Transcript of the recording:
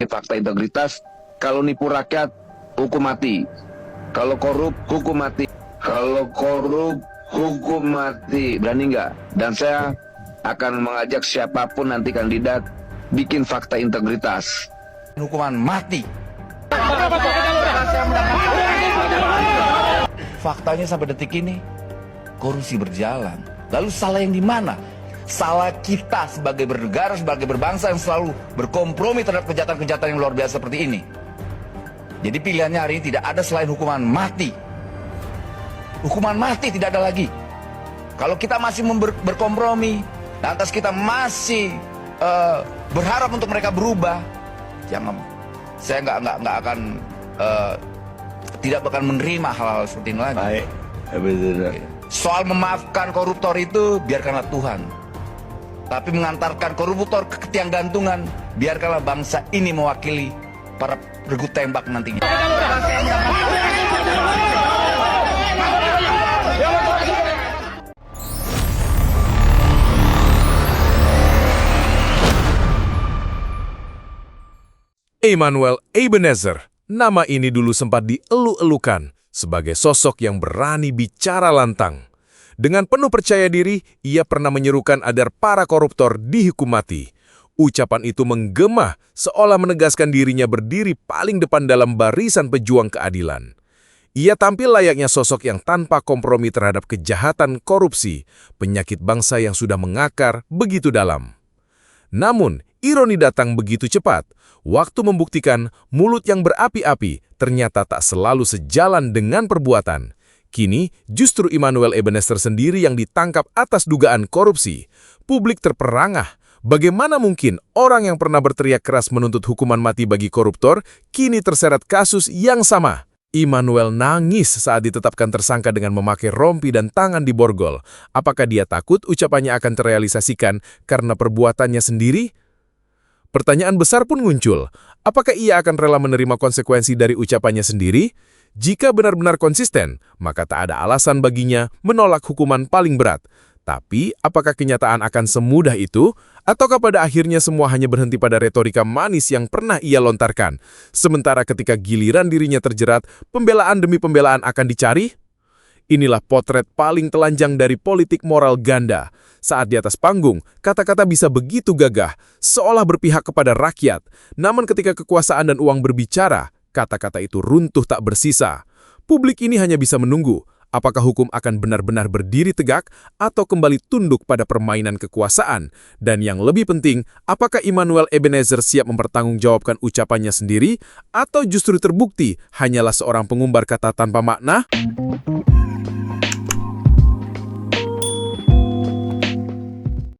fakta integritas. Kalau nipu rakyat, hukum mati. Kalau korup, hukum mati. Kalau korup, hukum mati. Berani nggak? Dan saya akan mengajak siapapun nanti kandidat bikin fakta integritas. Hukuman mati. Faktanya sampai detik ini korupsi berjalan. Lalu salah yang di mana? Salah kita sebagai bernegara, sebagai berbangsa yang selalu berkompromi terhadap kejahatan-kejahatan yang luar biasa seperti ini. Jadi pilihannya hari ini tidak ada selain hukuman mati. Hukuman mati tidak ada lagi. Kalau kita masih berkompromi, lantas kita masih berharap untuk mereka berubah, jangan. Saya nggak akan tidak akan menerima hal-hal seperti ini lagi. Baik, betul. Soal memaafkan koruptor itu biarkanlah Tuhan. Tapi mengantarkan koruptor ke ketiang gantungan, biarkanlah bangsa ini mewakili para regu tembak nantinya. Emmanuel Ebenezer, nama ini dulu sempat dielu-elukan sebagai sosok yang berani bicara lantang. Dengan penuh percaya diri, ia pernah menyerukan agar para koruptor dihukum mati. Ucapan itu menggema seolah menegaskan dirinya berdiri paling depan dalam barisan pejuang keadilan. Ia tampil layaknya sosok yang tanpa kompromi terhadap kejahatan korupsi, penyakit bangsa yang sudah mengakar begitu dalam. Namun, ironi datang begitu cepat. Waktu membuktikan mulut yang berapi-api ternyata tak selalu sejalan dengan perbuatan. Kini, justru Emmanuel Ebenezer sendiri yang ditangkap atas dugaan korupsi. Publik terperangah. Bagaimana mungkin orang yang pernah berteriak keras menuntut hukuman mati bagi koruptor, kini terseret kasus yang sama? Emmanuel nangis saat ditetapkan tersangka dengan memakai rompi dan tangan di borgol. Apakah dia takut ucapannya akan terrealisasikan karena perbuatannya sendiri? Pertanyaan besar pun muncul. Apakah ia akan rela menerima konsekuensi dari ucapannya sendiri? Jika benar-benar konsisten, maka tak ada alasan baginya menolak hukuman paling berat. Tapi, apakah kenyataan akan semudah itu? Ataukah pada akhirnya semua hanya berhenti pada retorika manis yang pernah ia lontarkan? Sementara ketika giliran dirinya terjerat, pembelaan demi pembelaan akan dicari? Inilah potret paling telanjang dari politik moral ganda. Saat di atas panggung, kata-kata bisa begitu gagah, seolah berpihak kepada rakyat. Namun ketika kekuasaan dan uang berbicara, kata-kata itu runtuh tak bersisa. Publik ini hanya bisa menunggu. Apakah hukum akan benar-benar berdiri tegak atau kembali tunduk pada permainan kekuasaan? Dan yang lebih penting, apakah Emmanuel Ebenezer siap mempertanggungjawabkan ucapannya sendiri? Atau justru terbukti hanyalah seorang pengumbar kata tanpa makna?